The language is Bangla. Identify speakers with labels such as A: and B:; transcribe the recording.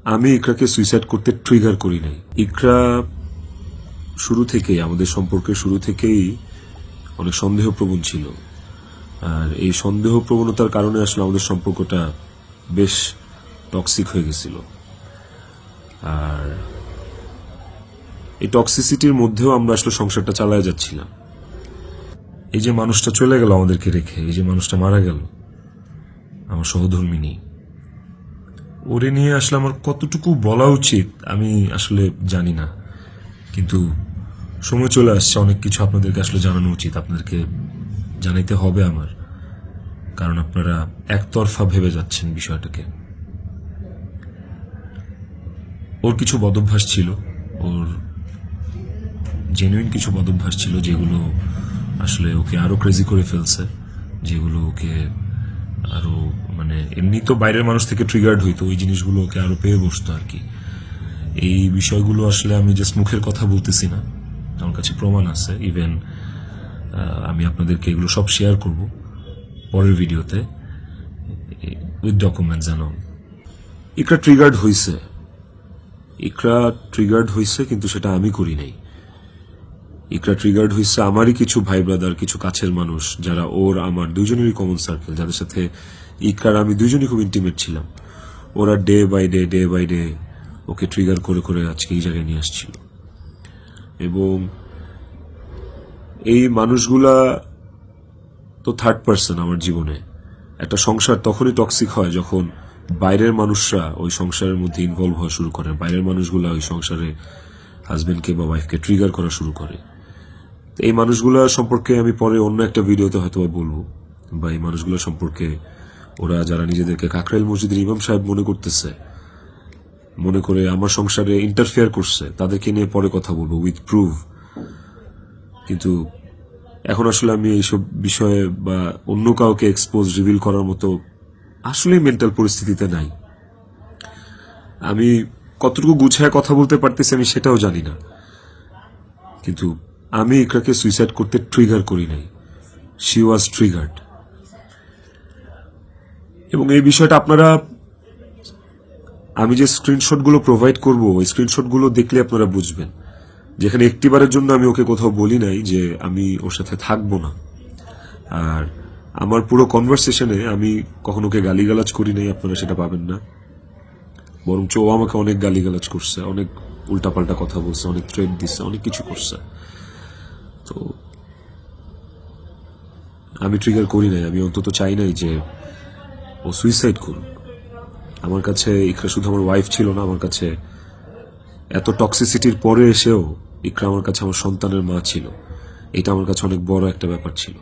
A: আমি ইকরাকে সুইসাইড করতে ট্রিগার করি নাই। ইকরা শুরু থেকেই, আমাদের সম্পর্কের শুরু থেকেই অনেক সন্দেহপ্রবণ ছিল। আর এই সন্দেহ প্রবণতার কারণে আসলে আমাদের সম্পর্কটা বেশ টক্সিক হয়ে গেছিল। আর এই টক্সিসিটির মধ্যেও আমরা আসলে সংসারটা চালায় যাচ্ছিলাম। এই যে মানুষটা চলে গেল আমাদেরকে রেখে, এই যে মানুষটা মারা গেল, আমার সহধর্মিনী, ওরে নিয়ে আসলে আমার কতটুকু বলা উচিত আমি আসলে জানি না, কিন্তু সময় চলে আসছে অনেক কিছু আপনাদেরকে আসলে জানানো উচিত, আপনাদেরকে জানাইতে হবে আমার, কারণ আপনারা একতরফা ভেবে যাচ্ছেন বিষয়টাকে। ওর কিছু বদভ্যাস ছিল, ওর জেনুইন কিছু বদভ্যাস ছিল যেগুলো আসলে ওকে আরো ক্রেজি করে ফেলছে, যেগুলো ওকে আরো এমনি তো বাইরের মানুষ থেকে ট্রিগার্ড হইতো, ওই জিনিসগুলো ওকে আরো পেয়ে বসতো আর কি। এই বিষয়গুলো আসলে আমি জাস্ট মুখের কথা বলতেছি না, আমার কাছে প্রমাণ আছে। ইভেন আমি আপনাদেরকে এগুলো সব শেয়ার করব পরের ভিডিওতে উইথ ডকুমেন্টস জানো। ইকরা ট্রিগার্ড হইছে, কিন্তু সেটা আমি করি নাই। ইকরা ট্রিগার্ড হইছে আমারই কিছু ভাই ব্রাদার, কিছু কাছের মানুষ, যারা ওর আমার দুইজনেরই কমন সার্কেল, যাদের সাথে ইকরার আমি দুইজনই খুব ইন্টিমেট ছিলাম। ওরা ডে বাই ডে ওকে ট্রিগার করে করে আজকে এই জায়গায় নিয়ে আসছিল। এবং এই মানুষগুলা তো থার্ড পার্সন আমার জীবনে। একটা সংসার তখনই টক্সিক হয় যখন বাইরের মানুষরা ওই সংসারের মধ্যে ইনভলভ হওয়া শুরু করে, বাইরের মানুষগুলা ওই সংসারে হাজবেন্ডকে বা ওয়াইফকে ট্রিগার করা শুরু করে। এই মানুষগুলা সম্পর্কে আমি পরে অন্য একটা ভিডিওতে হয়তো বলবো, বা এই মানুষগুলো সম্পর্কে ওরা যারা নিজেদেরকে কাকরাইল মসজিদের ইমাম সাহেব মনে করে আমার সংসারে ইন্টারফেয়ার করছে, তাদেরকে নিয়ে পরে কথা বলবো উইথ প্রুফ। কিন্তু এখন আসলে আমি এইসব বিষয়ে বা অন্য কাউকে এক্সপোজ রিভিল করার মতো আসলে মেন্টাল পরিস্থিতিতে নাই। আমি কতটুকু গুছায় কথা বলতে পারতেছি আমি সেটাও জানি না, কিন্তু আমি ইকরাকে সুইসাইড করতে ট্রিগার করি নাই, শি ওয়াজ ট্রিগার্ড। এবং এই বিষয়টা আপনারা, আমি যে স্ক্রিনশটগুলো প্রোভাইড করব, ওই স্ক্রিনশটগুলো দেখলে আপনারা বুঝবেন, যেখানে একটিবারের জন্য আমি ওকে কোথাও বলি নাই যে আমি ওর সাথে থাকবো না। আর আমার পুরো কনভারসেশনে আমি কখনো ওকে গালিগালাজ করি নাই, আপনারা সেটা পাবেন না। বরঞ্চ ও আমাকে অনেক গালিগালাজ করছে, অনেক উল্টাপাল্টা কথা বলছে, অনেক থ্রেট দিচ্ছে, অনেক কিছু করছে। তো আমি ট্রিগার করি নাই, আমি অন্তত চাই নাই যে ও সুইসাইড করুক। আমার কাছে ইকরা শুধু আমার ওয়াইফ ছিল না, আমার কাছে এত টক্সিসিটির পরে এসেও ইকরা আমার কাছে আমার সন্তানের মা ছিল। এটা আমার কাছে অনেক বড় একটা ব্যাপার ছিল।